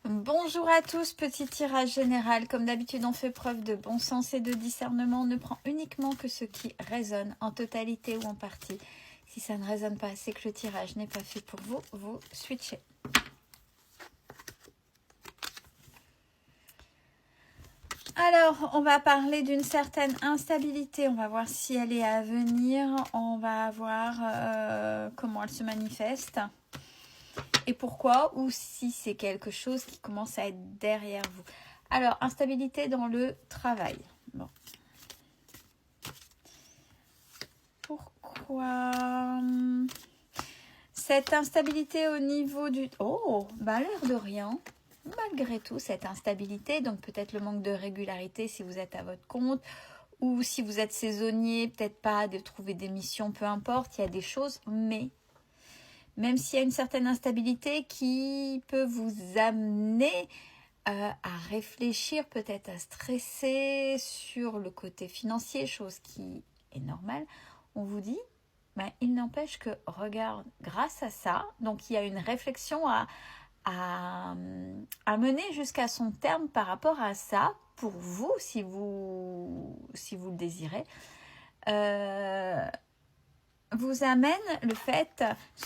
Bonjour à tous, petit tirage général. Comme d'habitude, on fait preuve de bon sens et de discernement. On ne prend uniquement que ce qui résonne en totalité ou en partie. Si ça ne résonne pas, c'est que le tirage n'est pas fait pour vous. Vous switchez. Alors, on va parler d'une certaine instabilité. On va voir si elle est à venir. On va voir comment elle se manifeste. Et pourquoi, ou si c'est quelque chose qui commence à être derrière vous. Alors, instabilité dans le travail. Bon. Pourquoi cette instabilité au niveau du... Oh, bah l'air de rien. Malgré tout, cette instabilité, donc peut-être le manque de régularité si vous êtes à votre compte, ou si vous êtes saisonnier, peut-être pas de trouver des missions, peu importe, il y a des choses, mais... Même s'il y a une certaine instabilité qui peut vous amener à réfléchir, peut-être à stresser sur le côté financier, chose qui est normale, on vous dit, ben, il n'empêche que, regarde, grâce à ça, donc il y a une réflexion à mener jusqu'à son terme par rapport à ça, pour vous, si vous le désirez. Vous amène le fait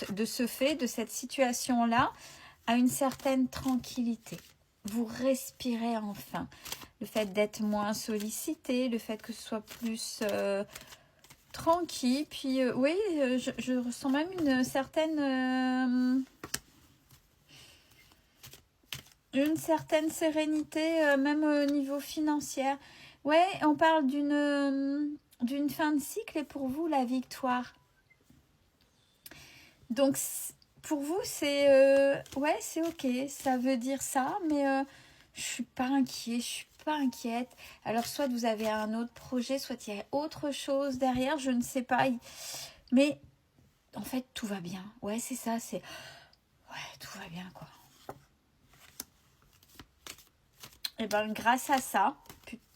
de cette situation-là à une certaine tranquillité. Vous respirez enfin. Le fait d'être moins sollicité, le fait que ce soit plus tranquille. Puis oui, je ressens même une certaine sérénité, même au niveau financier. Ouais, on parle d'une fin de cycle et pour vous, la victoire. Donc, pour vous, c'est ouais, c'est ok, ça veut dire ça, mais je suis pas inquiet, je suis pas inquiète. Alors, soit vous avez un autre projet, soit il y a autre chose derrière, je ne sais pas. Mais en fait, tout va bien. Ouais, c'est ça, c'est... Ouais, tout va bien, quoi. Et bien, grâce à ça,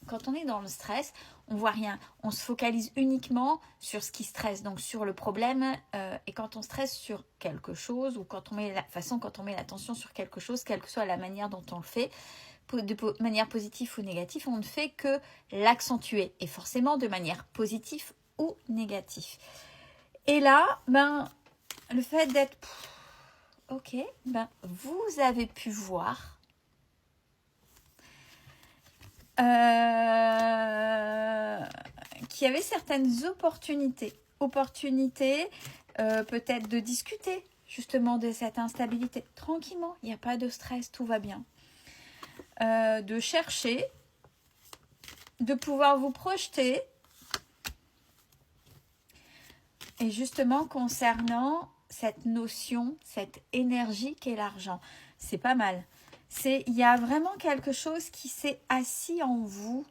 quand on est dans le stress, on voit rien. On se focalise uniquement sur ce qui stresse, donc sur le problème. Et quand on stresse sur quelque chose, ou quand on met l'attention sur quelque chose, quelle que soit la manière dont on le fait, de manière positive ou négative, on ne fait que l'accentuer. Et forcément de manière positive ou négative. Et là, ben, le fait d'être... Ok, ben, vous avez pu voir qu'il y avait certaines opportunités peut-être de discuter justement de cette instabilité tranquillement, il n'y a pas de stress, tout va bien, de chercher, de pouvoir vous projeter, et justement concernant cette notion, cette énergie qu'est l'argent, c'est pas mal. Il y a vraiment quelque chose qui s'est assis en vous.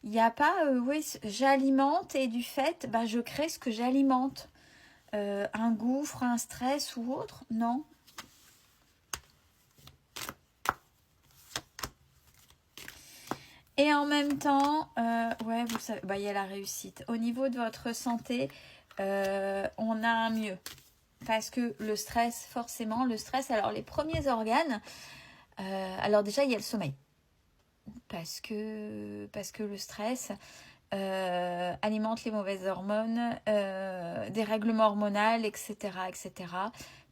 Il n'y a pas, oui, j'alimente et du fait, bah, je crée ce que j'alimente. Un gouffre, un stress ou autre, non. Et en même temps, ouais, vous savez, bah, il y a la réussite. Au niveau de votre santé, on a un mieux. Parce que le stress, forcément, alors les premiers organes, alors déjà, il y a le sommeil. Parce que le stress alimente les mauvaises hormones, dérèglement hormonal, etc., etc.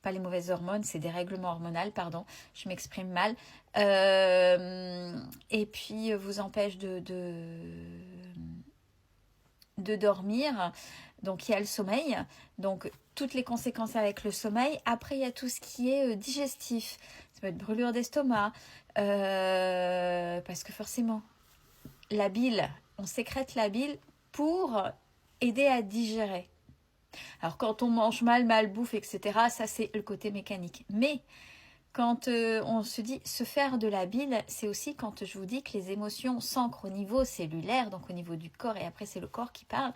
Pas les mauvaises hormones, c'est dérèglement hormonal, pardon, je m'exprime mal. Et puis, vous empêche de dormir. Donc, il y a le sommeil. Donc, toutes les conséquences avec le sommeil. Après, il y a tout ce qui est digestif. Ça peut être brûlure d'estomac. Parce que forcément, la bile, on sécrète la bile pour aider à digérer. Alors, quand on mange mal bouffe, etc., ça, c'est le côté mécanique. Mais quand on se dit se faire de la bile, c'est aussi quand je vous dis que les émotions s'ancrent au niveau cellulaire, donc au niveau du corps, et après, c'est le corps qui parle.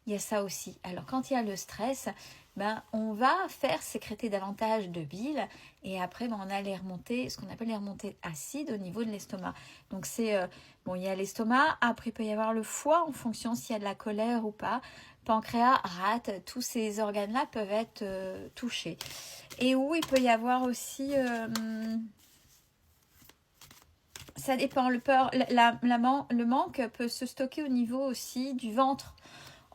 Il y a ça aussi. Alors, quand il y a le stress, ben, on va faire sécréter davantage de bile et après, ben, on a les remontées, ce qu'on appelle les remontées acides au niveau de l'estomac. Donc, c'est, bon, il y a l'estomac, après, il peut y avoir le foie en fonction s'il y a de la colère ou pas. Pancréas, rate, tous ces organes-là peuvent être touchés. Et où il peut y avoir aussi ça dépend. Le manque peut se stocker au niveau aussi du ventre,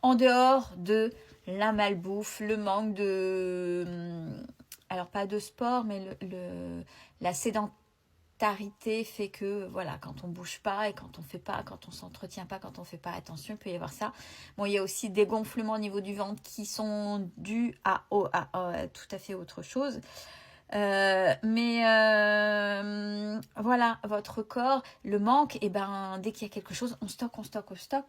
en dehors de la malbouffe, le manque de... Alors, pas de sport, mais la sédentarité fait que, voilà, quand on bouge pas et quand on fait pas, quand on s'entretient pas, quand on fait pas attention, il peut y avoir ça. Bon, il y a aussi des gonflements au niveau du ventre qui sont dus à tout à fait autre chose. Voilà, votre corps, le manque, et ben dès qu'il y a quelque chose, on stocke,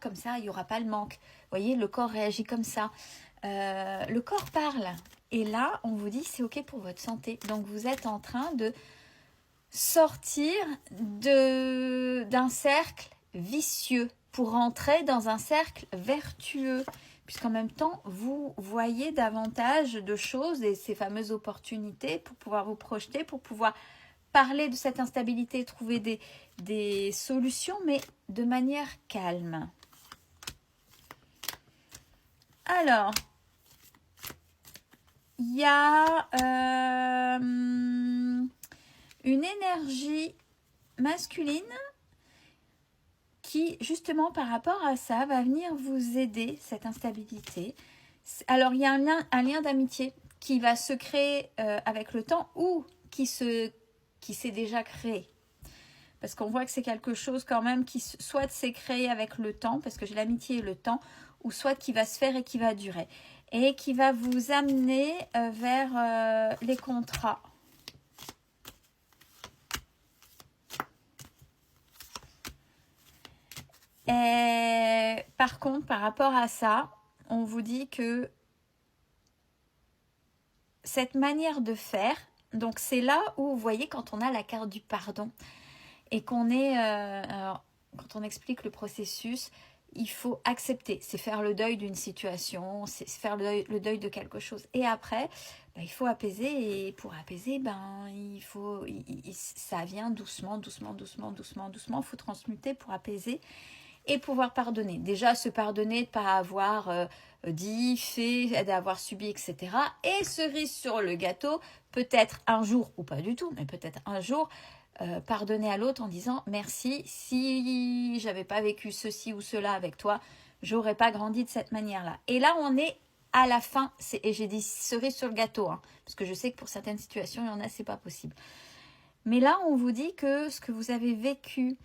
comme ça, il n'y aura pas le manque. Vous voyez, le corps réagit comme ça. Le corps parle. Et là, on vous dit, c'est OK pour votre santé. Donc, vous êtes en train de sortir d'un cercle vicieux pour entrer dans un cercle vertueux. Puisqu'en même temps, vous voyez davantage de choses et ces fameuses opportunités pour pouvoir vous projeter, pour pouvoir parler de cette instabilité, trouver des solutions, mais de manière calme. Alors, il y a une énergie masculine qui, justement, par rapport à ça, va venir vous aider, cette instabilité. Alors, il y a un lien d'amitié qui va se créer avec le temps ou qui s'est déjà créé. Parce qu'on voit que c'est quelque chose quand même qui soit s'est créé avec le temps, parce que j'ai l'amitié et le temps, ou soit qui va se faire et qui va durer. Et qui va vous amener vers les contrats. Et par contre, par rapport à ça, on vous dit que cette manière de faire, donc c'est là où vous voyez quand on a la carte du pardon et qu'on est, alors, quand on explique le processus, il faut accepter, c'est faire le deuil d'une situation, c'est faire le deuil de quelque chose. Et après, il faut apaiser et pour apaiser, ça vient doucement, il faut transmuter pour apaiser. Et pouvoir pardonner. Déjà, se pardonner de ne pas avoir dit, fait, d'avoir subi, etc. Et cerise sur le gâteau, peut-être un jour, ou pas du tout, mais peut-être un jour, pardonner à l'autre en disant « Merci, si j'avais pas vécu ceci ou cela avec toi, j'aurais pas grandi de cette manière-là. » Et là, on est à la fin, et j'ai dit cerise sur le gâteau, hein, parce que je sais que pour certaines situations, il y en a, c'est pas possible. Mais là, on vous dit que ce que vous avez vécu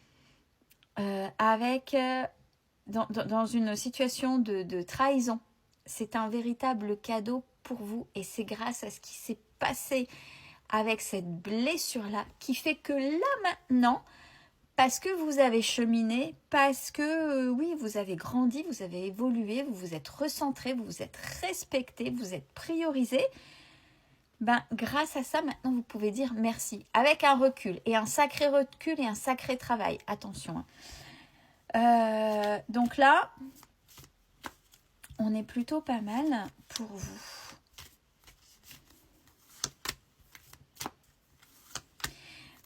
dans une situation de trahison, c'est un véritable cadeau pour vous et c'est grâce à ce qui s'est passé avec cette blessure-là qui fait que là maintenant, parce que vous avez cheminé, parce que oui, vous avez grandi, vous avez évolué, vous vous êtes recentré, vous vous êtes respecté, vous êtes priorisé, grâce à ça, maintenant, vous pouvez dire merci. Avec un recul, et un sacré recul et un sacré travail. Attention. Donc là, on est plutôt pas mal pour vous.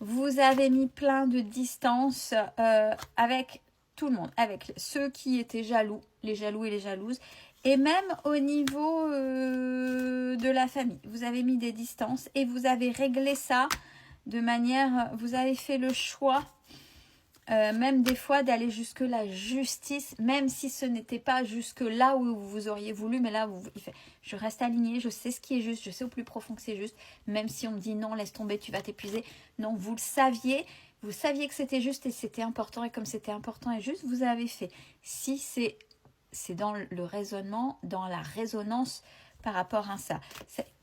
Vous avez mis plein de distance avec tout le monde, avec ceux qui étaient jaloux, les jaloux et les jalouses. Et même au niveau de la famille, vous avez mis des distances et vous avez réglé ça de manière... Vous avez fait le choix, même des fois, d'aller jusque la justice, même si ce n'était pas jusque là où vous auriez voulu. Mais là, je reste alignée, je sais ce qui est juste, je sais au plus profond que c'est juste. Même si on me dit non, laisse tomber, tu vas t'épuiser. Non, vous le saviez. Vous saviez que c'était juste et c'était important. Et comme c'était important et juste, vous avez fait. Si c'est dans le raisonnement, dans la résonance par rapport à ça.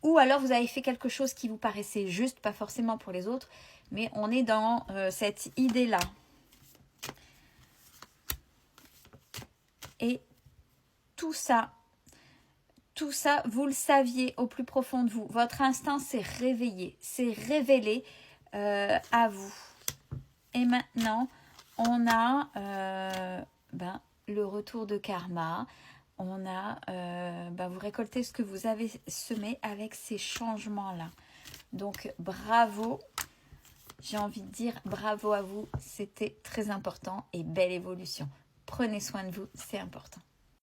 Ou alors vous avez fait quelque chose qui vous paraissait juste, pas forcément pour les autres, mais on est dans cette idée-là. Et tout ça, vous le saviez au plus profond de vous. Votre instinct s'est réveillé, s'est révélé à vous. Et maintenant, on a... le retour de karma, on a, vous récoltez ce que vous avez semé avec ces changements-là. Donc, bravo, j'ai envie de dire bravo à vous, c'était très important et belle évolution. Prenez soin de vous, c'est important.